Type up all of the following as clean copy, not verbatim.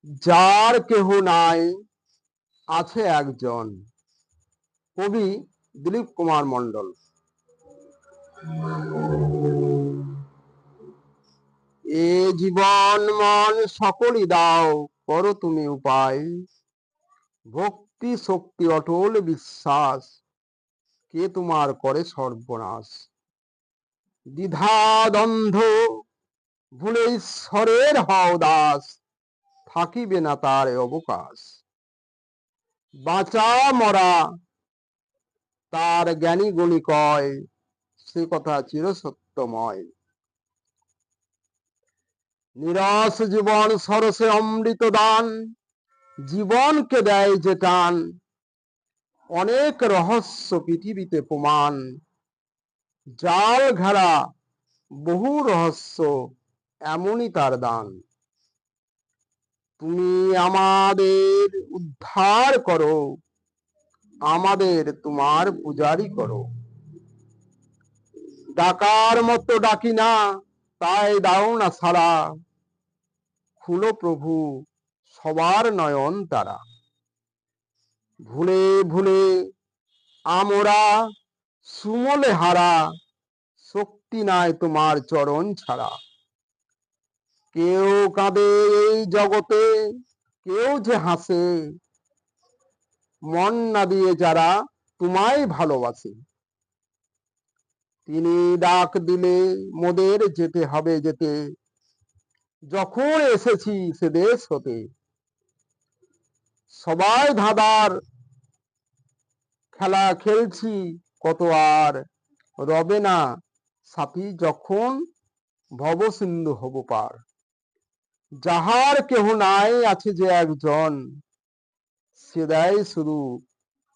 যার কেহ নাই আছে একজন। কবি দিলীপ কুমার মণ্ডল। এ জীবন মন সকলই দাও, করো তুমি উপায়। ভক্তি শক্তি অটল বিশ্বাস, কে তোমার করে সর্বনাশ। দ্বিধা দ্বন্দ্ব ভুলে ঈশ্বরের হও দাস, থাকিবে না তার অবকাশ। বাঁচা মরা তার জ্ঞানী গুণী কয়, সে কথা চিরসত্যময়। নিরস জীবন সরসে অমৃত দান, জীবনকে দেয় যে টান। অনেক রহস্য পৃথিবীতে প্রমাণ, জাল ঘেরা বহু রহস্য, এমনই তার দান। তুমি আমাদের উদ্ধার করো, আমাদের তোমার পূজারি করো। ডাকার মতো ডাকি না, তাই দাও না সাড়া। খুলো প্রভু সবার নয়ন তারা। ভুলে ভুলে আমরা সুমলে হারা, শক্তি নাই তোমার চরণ ছাড়া। কেউ কাঁদে এই জগতে, কেউ যে হাসে, মন না দিয়ে যারা তোমায় ভালোবাসে। তিনি ডাক দিলে মোদের যেতে হবে যেতে, যখন এসেছি সে দেশ হতে। সবাই ধাঁধার খেলা খেলছি, কত আর রবে না সাথী, যখন ভব সিন্ধু হব পার। যাহার কেহ নাই আছে যে একজন, সে দেয় শুধু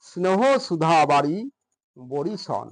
স্নেহ সুধা বাড়ি বরিশন।